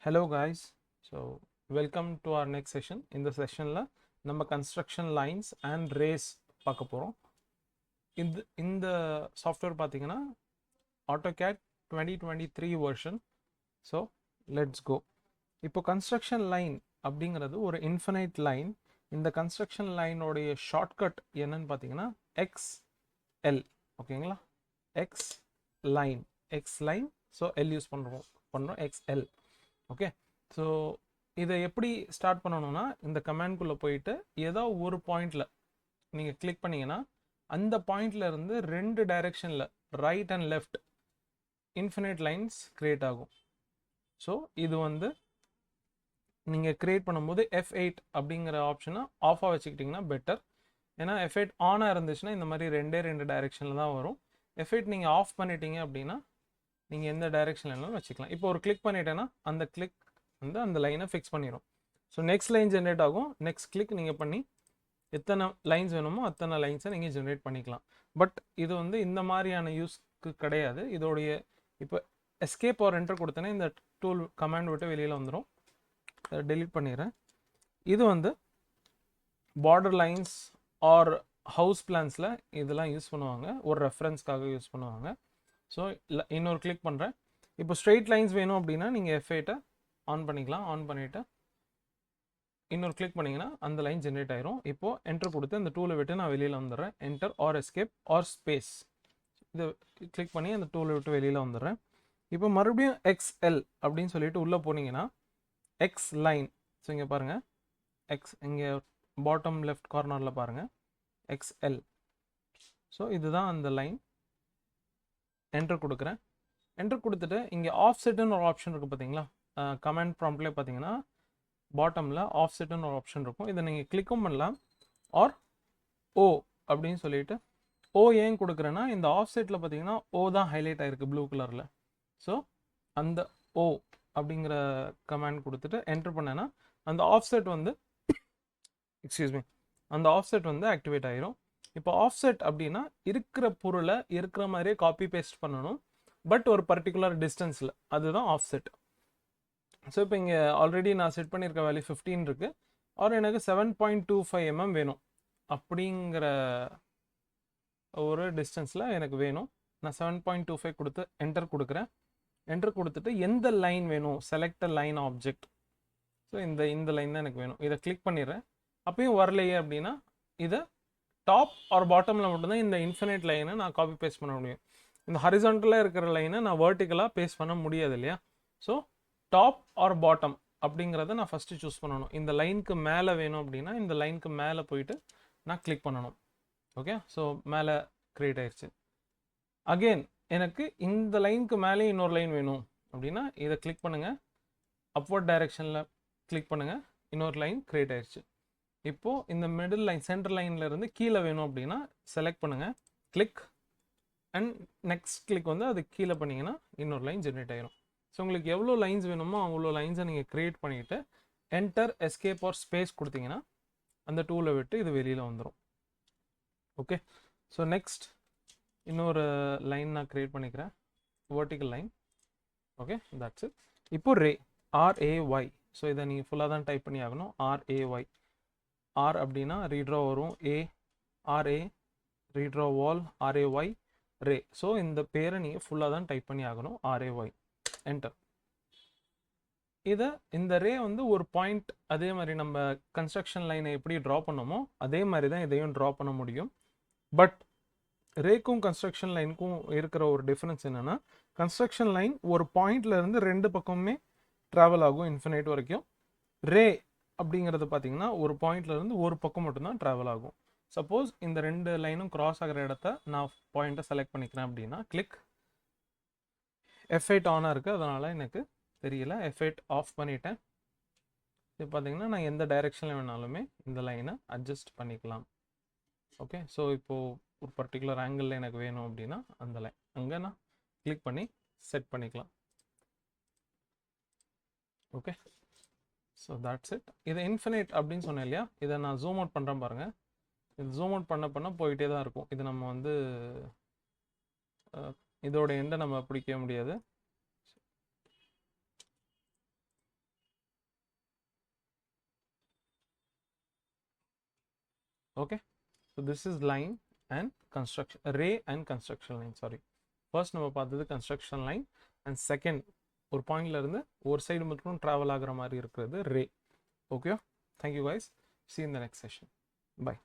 Hello guys, so welcome to our next session. In the session la நம்ம construction lines and rays பார்க்க போறோம். இந்த software பார்த்தீங்கன்னா AutoCAD 2023 version. So let's go. இப்போ construction line அப்படிங்கிறது ஒரு infinite line. இந்த construction line உடைய shortcut என்னன்னு பார்த்தீங்கன்னா XL. ஓகேங்களா? X line. So L use பண்றோம் XL. ஓகே, ஸோ இதை எப்படி ஸ்டார்ட் பண்ணணும்னா இந்த கமாண்ட்குள்ளே போயிட்டு ஏதோ ஒரு பாயிண்டில் நீங்கள் கிளிக் பண்ணிங்கன்னா அந்த பாயிண்டில் இருந்து ரெண்டு டைரெக்ஷனில் right and left infinite lines create ஆகும். ஸோ இது வந்து நீங்கள் க்ரியேட் பண்ணும்போது F8 அப்படிங்கிற ஆப்ஷனை ஆஃபாக வச்சுக்கிட்டிங்கன்னா பெட்டர். ஏன்னா F8 ஆனாக இருந்துச்சுன்னா இந்த மாதிரி ரெண்டு டைரெக்ஷனில் தான் வரும். F8 நீங்கள் ஆஃப் பண்ணிட்டீங்க அப்படின்னா நீங்கள் எந்த டைரெக்ஷனில் வேணாலும் வச்சுக்கலாம். இப்போ ஒரு கிளிக் பண்ணிட்டேன்னா அந்த கிளிக் வந்து அந்த லைனை ஃபிக்ஸ் பண்ணிடும். ஸோ நெக்ஸ்ட் லைன் ஜென்ரேட் ஆகும். நெக்ஸ்ட் கிளிக் நீங்கள் பண்ணி எத்தனை லைன்ஸ் வேணுமோ அத்தனை லைன்ஸை நீங்கள் ஜென்ரேட் பண்ணிக்கலாம். பட் இது வந்து இந்த மாதிரியான யூஸ்க்கு கிடையாது. இதோடைய இப்போ எஸ்கேப் ஆர் என்டர் கொடுத்தேன்னா இந்த டூல் கமாண்ட் விட்டு வெளியில் வந்துடும். டெலீட் பண்ணிடுறேன். இது வந்து பார்டர் லைன்ஸ் ஆர் ஹவுஸ் பிளான்ஸில் இதெல்லாம் யூஸ் பண்ணுவாங்க, ஒரு ரெஃபரன்ஸ்க்காக யூஸ் பண்ணுவாங்க. ஸோ இன்னொரு கிளிக் பண்ணுறேன். இப்போ ஸ்ட்ரெயிட் லைன்ஸ் வேணும் அப்படின்னா நீங்கள் F8 ஆன் பண்ணிக்கலாம். ஆன் பண்ணிவிட்டு இன்னொரு கிளிக் பண்ணிங்கன்னா அந்த லைன் ஜென்ரேட் ஆயிரும். இப்போது என்டர் கொடுத்து அந்த டூலை விட்டு நான் வெளியில் வந்துடுறேன். Enter or escape or space இதை கிளிக் பண்ணி அந்த டூலை விட்டு வெளியில் வந்துடுறேன். இப்போ மறுபடியும் XL அப்படின்னு சொல்லிட்டு உள்ளே போனீங்கன்னா எக்ஸ் லைன். ஸோ இங்கே பாருங்கள், இங்கே பாட்டம் லெஃப்ட் கார்னரில் பாருங்கள் XL. ஸோ இதுதான் அந்த லைன். என்டர் கொடுக்குறேன். என்டர் கொடுத்துட்டு இங்கே ஆஃப் செட்டுன்னு ஒரு ஆப்ஷன் இருக்குது பார்த்தீங்களா? கமெண்ட் ப்ராம்ப்ட்லேயே பார்த்தீங்கன்னா பாட்டமில் ஆஃப் செட்டுன்னு ஒரு ஆப்ஷன் இருக்கும். இதை நீங்கள் கிளிக்கும் பண்ணலாம். ஆர் ஓ அப்படின்னு சொல்லிட்டு ஓ ஏன் கொடுக்குறேன்னா இந்த ஆஃப் செட்டில் பார்த்தீங்கன்னா ஓ தான் ஹைலைட் ஆகிருக்கு ப்ளூ கலரில். ஸோ அந்த ஓ அப்படிங்கிற கமெண்ட் கொடுத்துட்டு என்டர் பண்ணேன்னா அந்த ஆஃப் செட் வந்து அந்த ஆஃப் செட் வந்து ஆக்டிவேட் ஆகிரும். இப்போ ஆஃப்செட் அப்படின்னா இருக்கிற பொருளை இருக்கிற மாதிரியே காப்பி பேஸ்ட் பண்ணணும், பட் ஒரு பர்டிகுலர் டிஸ்டன்ஸில், அதுதான் ஆஃப்செட். ஸோ இப்போ இங்கே ஆல்ரெடி நான் செட் பண்ணியிருக்க வேல்யூ 15 இருக்குது. ஆர் எனக்கு 7.25 mm வேணும் அப்படிங்கிற ஒரு டிஸ்டன்ஸில் எனக்கு வேணும். நான் 7.25 கொடுத்து என்டர் கொடுக்குறேன். என்டர் கொடுத்துட்டு எந்த லைன் வேணும், செலக்ட் லைன் ஆப்ஜெக்ட். ஸோ இந்த லைன் தான் எனக்கு வேணும். இதை கிளிக் பண்ணிடுறேன். அப்பயும் வரலையே அப்படின்னா இதை டாப் ஆர் பாட்டமில் மட்டும்தான் இந்த இன்ஃபினைட் லைனை நான் காப்பி பேஸ்ட் பண்ண முடியும். இந்த ஹரிசான்டலாக இருக்கிற லைனை நான் வெர்டிக்கலாக பேஸ்ட் பண்ண முடியாது இல்லையா? ஸோ டாப் ஆர் பாட்டம் அப்படிங்கிறத நான் ஃபஸ்ட்டு சூஸ் பண்ணணும். இந்த லைனுக்கு மேலே வேணும் அப்படின்னா இந்த லைனுக்கு மேலே போயிட்டு நான் கிளிக் பண்ணணும். ஓகே, ஸோ மேலே க்ரியேட் ஆயிடுச்சு. அகெயின் எனக்கு இந்த லைனுக்கு மேலே இன்னொரு லைன் வேணும் அப்படின்னா இதை கிளிக் பண்ணுங்கள். அப்வர்ட் டைரெக்ஷனில் கிளிக் பண்ணுங்கள். இன்னொரு லைன் க்ரியேட் ஆயிடுச்சு. இப்போது இந்த மிடில் லைன் சென்டர் லைனில் இருந்து கீழே வேணும் அப்படின்னா செலக்ட் பண்ணுங்கள், கிளிக் அண்ட் நெக்ஸ்ட் கிளிக் வந்து அது கீழே பண்ணிங்கன்னா இன்னொரு லைன் ஜென்ரேட் ஆகிரும். ஸோ உங்களுக்கு எவ்வளோ லைன்ஸ் வேணுமோ அவ்வளோ லைன்ஸை நீங்கள் க்ரியேட் பண்ணிவிட்டு என்டர் எஸ்கேப் ஆர் ஸ்பேஸ் கொடுத்தீங்கன்னா அந்த டூலை விட்டு இது வெளியில் வந்துடும். ஓகே, ஸோ நெக்ஸ்ட் இன்னொரு லைன் நான் க்ரியேட் பண்ணிக்கிறேன், vertical line. Okay, that's it. இப்போ ரே, RAY. ஸோ இதை நீங்கள் ஃபுல்லாக தான் டைப் பண்ணி ஆகணும். RAY. ஆர் அப்படின்னா ரீட்ரா வரும், RA ரீட்ரா வால், RAY ரே. ஸோ இந்த பேரை நீங்கள் ஃபுல்லாக தான் டைப் பண்ணி ஆகணும், RAY. என்டர். இந்த ரே வந்து ஒரு பாயிண்ட், அதே மாதிரி நம்ம கன்ஸ்ட்ரக்ஷன் லைனை எப்படி ட்ரா பண்ணோமோ அதே மாதிரி தான் இதையும் ட்ரா பண்ண முடியும். பட் ரேக்கும் கன்ஸ்ட்ரக்ஷன் லைனுக்கும் இருக்கிற ஒரு டிஃப்ரென்ஸ் என்னென்னா, கன்ஸ்ட்ரக்ஷன் லைன் ஒரு பாயிண்ட்ல இருந்து ரெண்டு பக்கமுமே ட்ராவல் ஆகும் இன்ஃபினைட் வரைக்கும். ரே அப்படிங்கிறது பார்த்தீங்கன்னா ஒரு பாயிண்ட்ல இருந்து ஒரு பக்கம் மட்டும்தான் ட்ராவல் ஆகும். சப்போஸ் இந்த ரெண்டு லைனும் கிராஸ் ஆகிற இடத்த நான் பாயிண்ட்டை செலக்ட் பண்ணிக்கிறேன் அப்படின்னா கிளிக். F8 ஆனாக இருக்குது, அதனால் எனக்கு தெரியல. F8 ஆஃப் பண்ணிட்டேன். இது பார்த்தீங்கன்னா நான் எந்த டைரெக்ஷனில் வேணாலுமே இந்த லைனை அட்ஜஸ்ட் பண்ணிக்கலாம். ஓகே, ஸோ இப்போது ஒரு பர்டிகுலர் ஆங்கிளில் எனக்கு வேணும் அப்படின்னா அந்த லைன் அங்கே நான் கிளிக் பண்ணி செட் பண்ணிக்கலாம். Okay, so that's it. இது இன்ஃபினைட் அப்படின்னு சொன்னேன் இல்லையா? இதை நான் ஜூம் அவுட் பண்ணுறேன் பாருங்கள். இது ஜூம் அவுட் பண்ண போயிட்டே தான் இருக்கும். இது நம்ம வந்து இதோட எண்டை நம்ம பிடிக்க முடியாது. Okay, so this is line and construction, ray and construction line. Sorry, first நம்ம பார்த்தது கன்ஸ்ட்ரக்ஷன் லைன், அண்ட் செகண்ட் ஒரு பாயிண்ட்ல இருந்து ஒரு சைடு மட்டும் ட்ராவல் ஆகிற மாதிரி இருக்கிறது ray. Okay, thank you guys, see you in the next session. Bye.